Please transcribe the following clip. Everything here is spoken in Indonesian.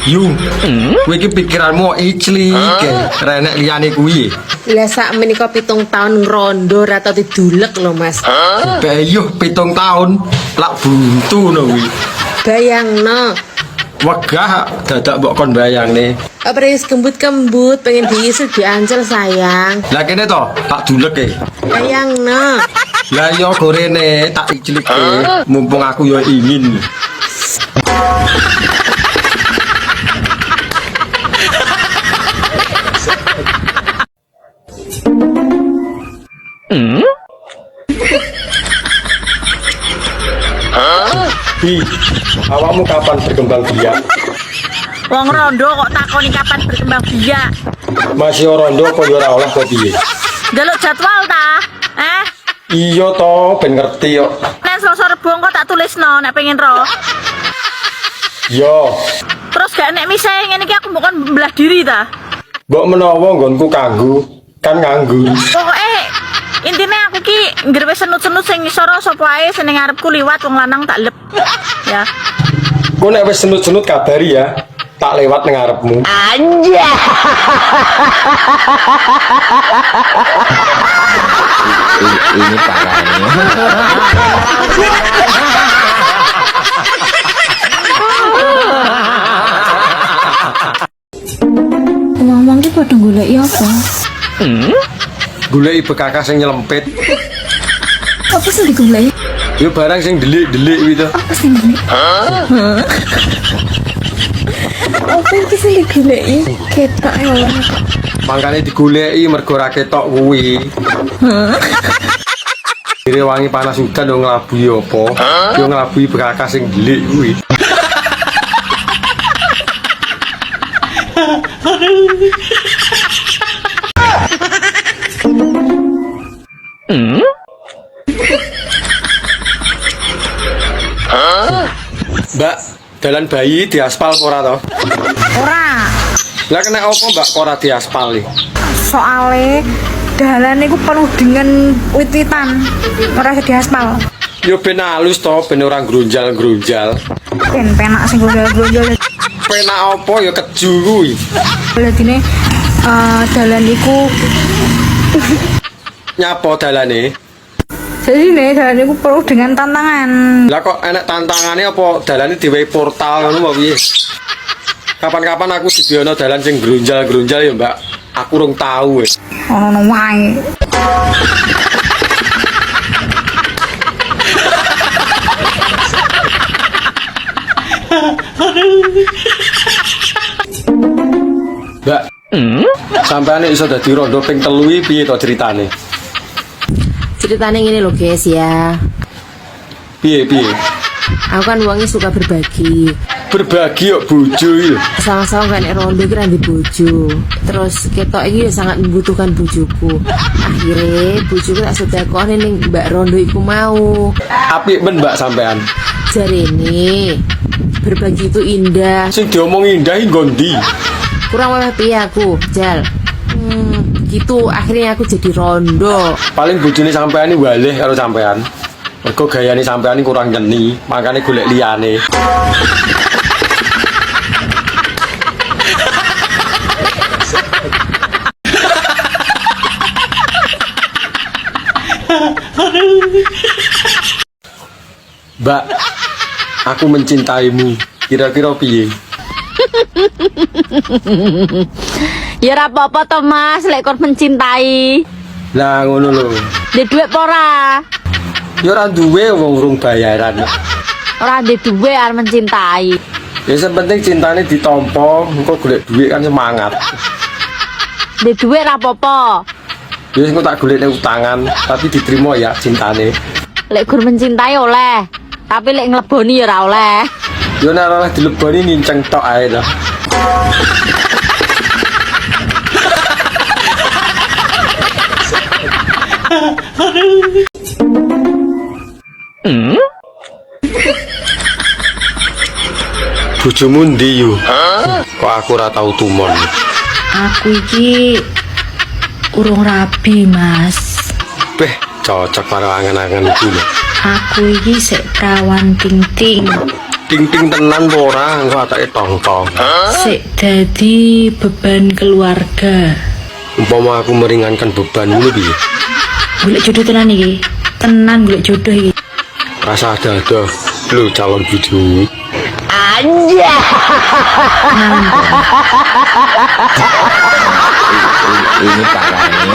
Yu, kowe iki pikiranmu iclik, renek liyane kuwi. Lah sak menika 7 tahun ngrondo ra tau didulek lho Mas. Bayuh 7 tahun lak buntu no kuwi. Bayangno, Wegah dadak mbok kon bayangne. apa wis kembut-kembut pengen diisu diancel sayang. Lah kene to, tak duleke. Bayangno. Lah yo gorene tak iclike, mumpung aku yo ingin. Hi, awakmu kapan berkembang biak? Wong rondo kok takoni kapan berkembang biak? Masih rondo apa yo ora oleh kok piye? Njaluk jadwal ta? Iya to, ben ngerti yo. Nek Selasa Rebo kok tak tulisno nek pengen roh. Yo, Terus gak nek misah ngene iki aku bukan belah diri ta? mbok menawa nggonku kanggo, kan nganggur. Pokoke intine aku ki ngrepe senut-senut sing ngisor sapa ae sing ngarepku liwat wong lanang tak lep. Ya. Kok nek wis senut-senut kabari ya, tak lewat nang ngarepmu. Ini parahnya. Ngomong ki padha goleki apa? Goleki bekakas sing nyelempit. Apa sih digoleki? Yo barang sing delik-delik kuwi to. Apa sih ini? Apa iki sing digoleki? Ketok ya ora. Mangkane digoleki mergo ra ketok kuwi. Dire wangi panas udan yo nglabui apa? Yo nglabui bekakas sing delik kuwi. Mbak, dalan bayi di aspal ora to? Ora. Lah kena apa Mbak kok ora di aspal iki? Soale dalan iku penuh dengan wit-witan. Ora di aspal. Yo ben halus to, ben ora grunjal-grunjal. Ben penak sing glonjol-glonjol. Penak apa ya keju kuwi. Ladine dalan iku Nyapa dalane? jadi nih dalan iku penuh dengan tantangan. Lah kok enek tantangane apa dalane diwehi portal ngono apa piye? Kapan-kapan aku didiono dalan sing grunjal-grunjal ya, Mbak. Aku rung tahu wis. Ono wae. Mbak, sampeane iso dadi rondo ping 3 iki piye to ceritane? Ceritanya gini loh guys ya. Piye? Aku kan uangnya suka berbagi. Berbagi kok bojo iki lho. Sama-sama kan rondo kira di bojo. Terus ketok ini sangat membutuhkan bojoku. Akhirnya bojoku tak sedekahne ning Mbak Rondo iku mau. Apik men Mbak sampean. Jare ini berbagi itu indah. Sing diomong indah iki ngondi? Kurang oleh piye aku, Jal. Gitu akhirnya aku jadi rondo. Paling bojone sampean iki walih karo sampean. Mergo gayane sampean iki kurang nyeni, makane golek liyane. Mbak, aku mencintaimu. Kira-kira piye? Ya ora apa-apa to Mas, lek kon mencintai. Lah ngono lho. Ndek dhuwit apa ora? Ya ora duwe wong urung bayaran. Ora ndek dhuwit arep mencintai. Ya sepenting cintane ditampa, engko golek duit kan semangat. Ndek dhuwit ora apa-apa. Ya engko tak golekne utangan, tapi diterima ya cintane. Lek gur mencintai oleh, tapi lek ngleboni ya ora oleh. Ya nek ora dileboni ninceng tok ae to. Bojomu ndi yo? Kok aku ora tau tumon. Aku iki urung rabi, Mas. Beh, cocok karo angen-angen iki lho. Aku iki sik prawan ting-ting. ting-ting tenan apa ora engko atake tong-tong. Sik dadi beban keluarga. Umpama aku meringankan beban ngono piye? Golek jodoh tenan iki. Tenan golek jodoh iki. Rasa ada lu calon bojomu. Ini parah ini.